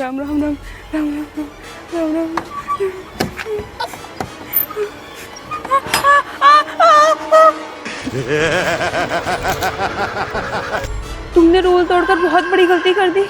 राम राम राम राम राम राम राम। तुमने रूल तोड़कर बहुत बड़ी गलती कर दी।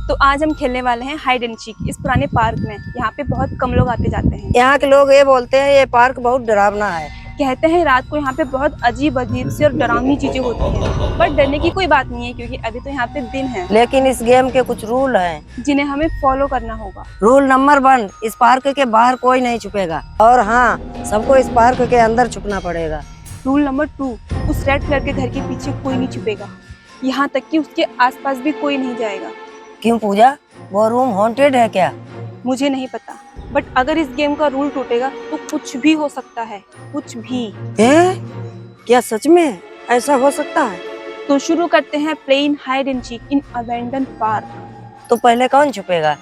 तो आज हम खेलने वाले हैं हाइड एंड सीक इस पुराने पार्क में। यहाँ पे बहुत कम लोग आते जाते हैं। यहाँ के लोग ये बोलते हैं ये पार्क बहुत डरावना है। कहते हैं रात को यहाँ पे बहुत अजीब अजीब सी और डरावनी चीजें होती हैं, बट डरने की कोई बात नहीं है क्योंकि अभी तो यहाँ पे दिन है। लेकिन इस गेम के कुछ रूल हैं जिन्हें हमें फॉलो करना होगा। रूल नंबर 1, इस पार्क के बाहर कोई नहीं छुपेगा और हाँ, सबको इस पार्क के अंदर छुपना पड़ेगा। रूल नंबर 2, उस रेड कलर के घर के पीछे कोई नहीं छुपेगा, यहाँ तक कि उसके आसपास भी कोई नहीं जाएगा। क्यों पूजा, वो रूम हॉन्टेड है क्या? मुझे नहीं पता, बट अगर इस गेम का रूल टूटेगा तो कुछ भी हो सकता है, कुछ भी। क्या सच में ऐसा हो सकता है? तो शुरू करते हैं playing hide and seek in abandon park. तो पहले कौन छुपेगा?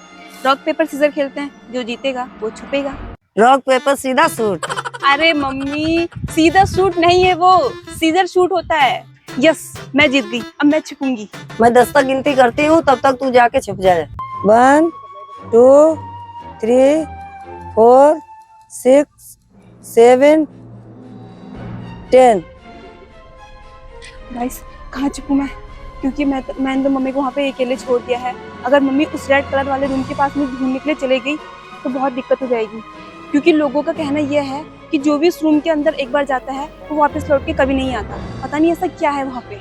रॉक पेपर सीजर खेलते हैं, जो जीतेगा वो छुपेगा। रॉक पेपर सीधा शूट। अरे मम्मी, सीधा शूट नहीं है वो, सीजर शूट होता है। यस, मैं जीत गई, अब मैं छुपूंगी। मैं 10 तक गिनती करती हूँ, तब तक तू जाके छुप जाए। 1 2 3 4 6 7 10। गाइस, कहाँ छुपूं मैं? क्योंकि मैंने तो मम्मी को वहाँ पे अकेले छोड़ दिया है। अगर मम्मी उस रेड कलर वाले रूम के पास में ढूंढने के लिए चले गई तो बहुत दिक्कत हो जाएगी। क्योंकि लोगों का कहना यह है कि जो भी उस रूम के अंदर एक बार जाता है वो वापस लौट के कभी नहीं आता। पता नहीं ऐसा क्या है वहाँ पे।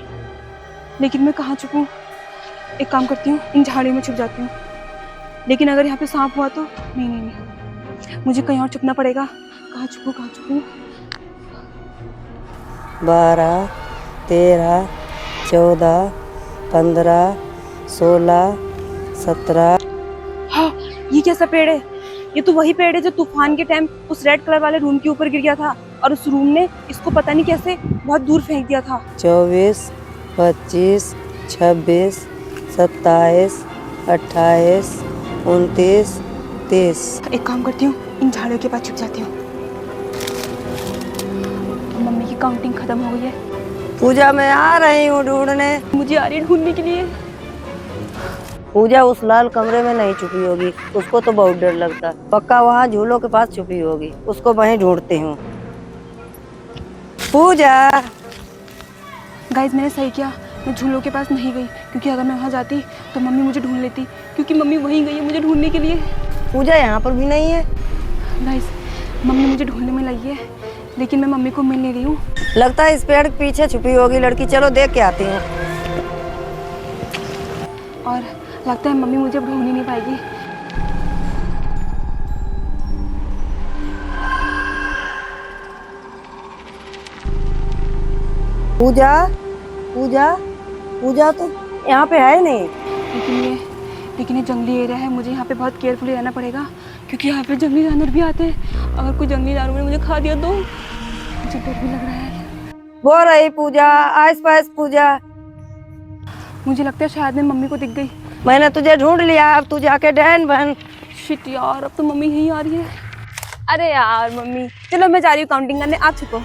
लेकिन मैं कहाँ छुपूं? एक काम करती हूँ, इन झाड़ियों में छुप जाती हूँ। लेकिन अगर यहाँ पे सांप हुआ तो नहीं, मुझे कहीं और छुपना पड़ेगा। कहाँ छुपूं, कहाँ छुपूं? 12 13 14 15 16 17। हाँ, ये कैसा पेड़ है? ये तो वही पेड़ है जो तूफान के टाइम उस रेड कलर वाले रूम के ऊपर गिर गया था और उस रूम ने इसको पता नहीं कैसे बहुत दूर फेंक दिया था। 24 25 26 27 28 29 30। एक काम करती हूँ, इन झाड़ियों के पास छुप जाती हूँ। मम्मी की काउंटिंग खत्म हो गई है। पूजा, मैं आ रही हूँ ढूंढने। मुझे आ रही है ढूंढने के लिए। पूजा उस लाल कमरे में नहीं छुपी होगी, उसको तो बहुत डर लगता। पक्का वहाँ झूलों के पास छुपी होगी, उसको वहीं ढूंढती हूँ। पूजा। गाइस, मैंने सही किया, मैं झूलों के पास नहीं गई क्योंकि अगर मैं वहाँ जाती तो मम्मी मुझे ढूंढ लेती, क्योंकि मम्मी वहीं गई है मुझे ढूंढने के लिए। पूजा यहाँ पर भी नहीं है। गाइस, मम्मी मुझे ढूंढने में लगी है, लेकिन मैं मम्मी को मिल नहीं रही हूँ। लगता है इस पेड़ के पीछे छुपी होगी लड़की, चलो देख के आती हूँ। और लगता है मम्मी मुझे ढूंढ ही नहीं पाएगी। पूजा पूजा पूजा तो यहाँ पे है नहीं। लेकिन ये जंगली एरिया है, मुझे यहाँ पे बहुत केयरफुली रहना पड़ेगा क्योंकि यहाँ पे जंगली जानवर भी आते हैं। अगर कोई जंगली जानवर ने मुझे खा दिया तो मुझे डर भी लग रहा है। वो रही पूजा, आस पास पूजा। मुझे लगता है शायद मैं मम्मी को दिख गई। मैंने तुझे ढूंढ लिया, अब तू जाके डैन बन। शिट यार, अब तो मम्मी यहीं आ रही है। अरे यार मम्मी, चलो मैं जा रही हूँ काउंटिंग करने, आप छुपो।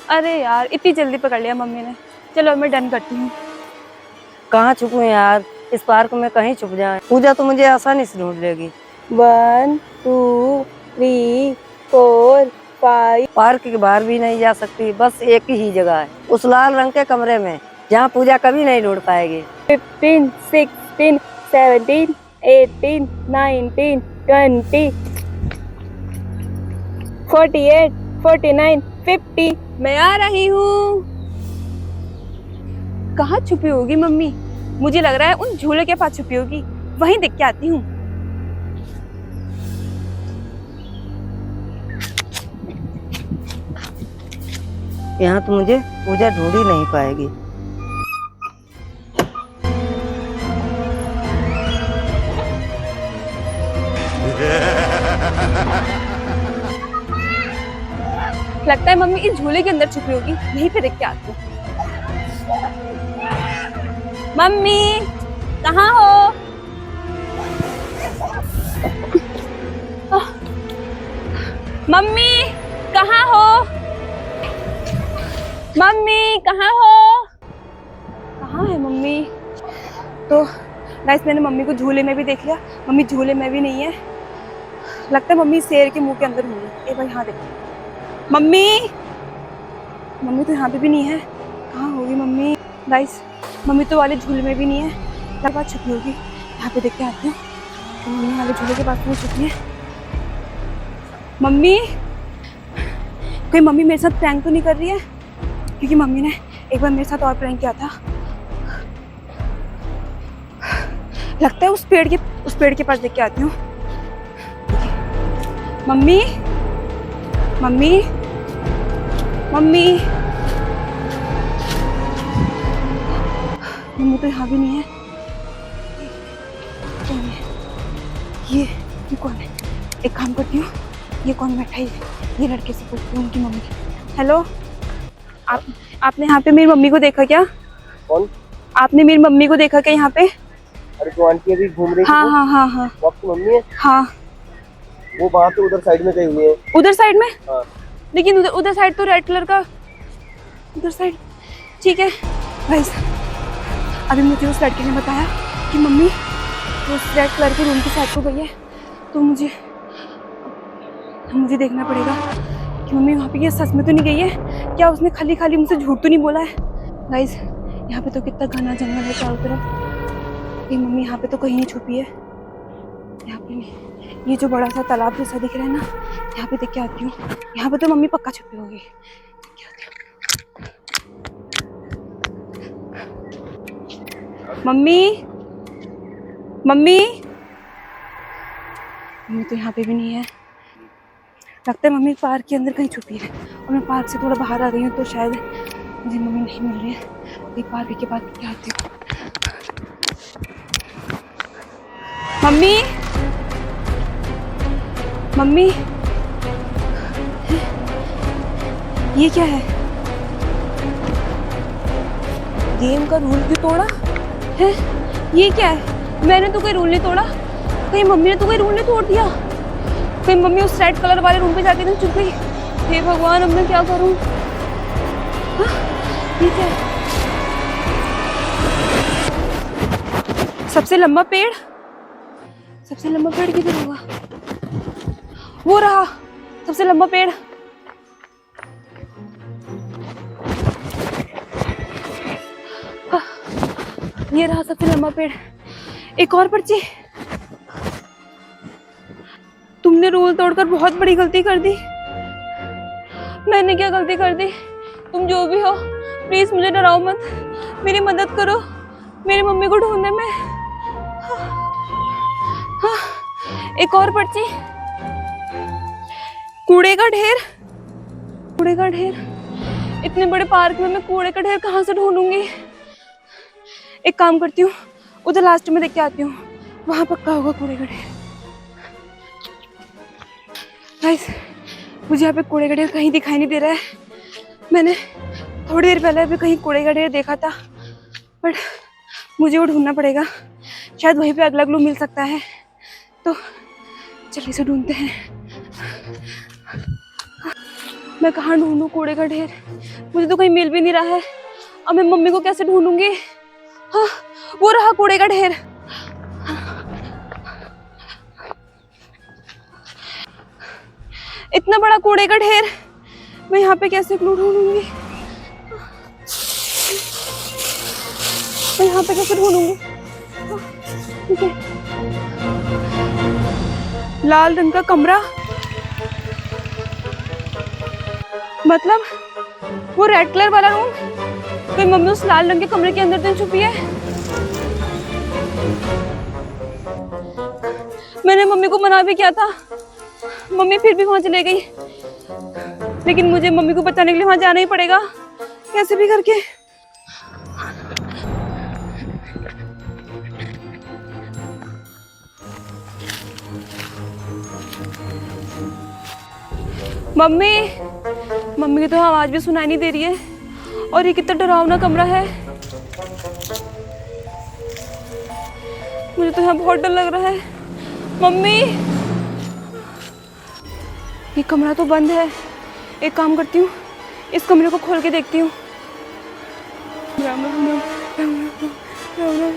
अरे यार, इतनी जल्दी पकड़ लिया मम्मी ने। चलो मैं डन करती हूँ। कहाँ छुपूं यार, इस पार्क में कहीं छुप जाए। पूजा तो मुझे आसानी से ढूंढ लेगी। 1 2 3 4 5। पार्क के बाहर भी नहीं जा सकती, बस एक ही जगह है, उस लाल रंग के कमरे में, जहाँ पूजा कभी नहीं ढूंढ पाएगी। 15 16 17 18 19 20 48 49 50। मैं आ रही हूँ। कहाँ छुपी होगी मम्मी? मुझे लग रहा है उन झूले के पास छुपी होगी, वहीं देख के आती हूँ। यहाँ तो मुझे पूजा ढूंढ ही नहीं पाएगी। लगता है मम्मी इस झूले के अंदर छुपी होगी, यहीं पे देख के आती हूँ। मम्मी कहाँ हो? मम्मी कहाँ हो? मम्मी कहाँ हो? कहाँ है मम्मी? तो गाइस मैंने मम्मी को झूले में भी देख लिया, मम्मी झूले में भी नहीं है। लगता है मम्मी शेर के मुंह के अंदर होंगी। ए भाई यहाँ देखो मम्मी, मम्मी तो यहाँ पे भी नहीं है। कहाँ होगी मम्मी? गाइस मम्मी तो वाले झूले में भी नहीं है, क्या बात छुपी होगी। यहाँ पे देख के आती हूँ, तो मम्मी वाले झूले के पास में छुपी है। मम्मी, कोई मम्मी मेरे साथ प्रैंक तो नहीं कर रही है? क्योंकि मम्मी ने एक बार मेरे साथ और प्रैंक किया था। लगता है उस पेड़ के पास देख के आती हूँ। मम्मी, मम्मी, मम्मी, मम्मी तो यहाँ भी नहीं है। कौन है? ये कौन है? एक काम करती हूँ, ये कौन बैठा है? ये लड़के से पूछती हूँ उनकी मम्मी। हेलो, आपने यहाँ पे मेरी मम्मी को देखा क्या? कौन? आपने मेरी मम्मी को देखा क्या यहाँ पे? अरे जो आंटी अभी घूम रही थी हाँ हाँ हाँ हाँ, वो आपकी मम्मी है? हाँ। वो वहाँ पे उधर साइड में कहीं हुई है। उधर साइड में? हाँ। लेकिन उधर साइड तो रेड कलर का, उधर साइड। ठीक है गाइस, अभी मुझे उस लड़के ने बताया कि मम्मी उस रेड कलर के रूम की साइड को गई है, तो मुझे देखना पड़ेगा कि मम्मी वहाँ पे ये सच में तो नहीं गई है क्या? उसने खाली खाली मुझसे झूठ तो नहीं बोला है? गाइस यहाँ पे तो कितना घना जंगल है चारों तरफ। ये मम्मी यहाँ पे तो कहीं नहीं छुपी है। यहाँ पे नहीं, ये जो बड़ा सा तालाब जैसा दिख रहा है ना, यहाँ पे देख के आती हूँ। यहाँ पे तो मम्मी पक्का छुपी होगी। मम्मी, मम्मी, मम्मी तो यहाँ पे भी नहीं है। लगता है मम्मी पार्क के अंदर कहीं छुपी है, और मैं पार्क से थोड़ा बाहर आ गई हूँ, तो शायद मुझे मम्मी नहीं मिल रही है। अभी पार्क के बाद क्या आती हूँ। मम्मी, मम्मी, ये क्या है? गेम का रूल भी तोड़ा है? ये क्या है? मैंने तो कोई रूल नहीं तोड़ा, कहीं मम्मी ने तो कोई रूल नहीं तोड़ दिया? कहीं मम्मी उस रेड कलर वाले रूम पे जाके तो चुप गई? हे भगवान, अब मैं क्या करूं? हाँ, ये क्या है? सबसे लंबा पेड़, सबसे लंबा पेड़ किधर होगा? वो रहा सबसे लंबा पेड़। हाँ, ये रहा सबसे लंबा पेड़। एक और पर्ची। तुमने रूल तोड़कर बहुत बड़ी गलती कर दी। मैंने क्या गलती कर दी? तुम जो भी हो प्लीज मुझे डराओ मत, मेरी मदद करो मेरी मम्मी को ढूंढने में। हाँ, एक और पर्ची। कूड़े का ढेर, कूड़े का ढेर। इतने बड़े पार्क में मैं कूड़े का ढेर कहाँ से ढूंढूंगी? एक काम करती हूँ, उधर लास्ट में देख के आती हूँ, वहां पक्का होगा कूड़े का ढेर। गाइस मुझे यहाँ पे कूड़े का ढेर कहीं दिखाई नहीं दे रहा है। मैंने थोड़ी देर पहले भी कहीं कूड़े का ढेर देखा था, बट मुझे वो ढूंढना पड़ेगा। शायद वहीं पे अगला क्लू मिल सकता है, तो जल्दी से ढूंढते हैं। मैं कहाँ ढूंढूं कूड़े का ढेर? मुझे तो कहीं मिल भी नहीं रहा है। अब मैं मम्मी को कैसे ढूंढूंगी? हाँ, वो रहा कूड़े का ढेर। इतना बड़ा कूड़े का ढेर, मैं यहाँ पे कैसे क्लू ढूंढूंगी? मैं यहाँ पे कैसे ढूंढूंगी? ठीक है, लाल रंग का कमरा, मतलब वो रेड कलर वाला रूम। कोई मम्मी उस लाल रंग के कमरे के अंदर तो छुपी है? मैंने मम्मी को मना भी किया था, मम्मी फिर भी वहां चले गई। लेकिन मुझे मम्मी को बचाने के लिए वहां जाना ही पड़ेगा, कैसे भी करके। मम्मी, मम्मी की तो आवाज भी सुनाई नहीं दे रही है, और ये कितना डरावना कमरा है। मुझे तो यहाँ बहुत डर लग रहा है। मम्मी, ये कमरा तो बंद है। एक काम करती हूँ, इस कमरे को खोल के देखती हूँ। राम राम राम राम राम राम राम।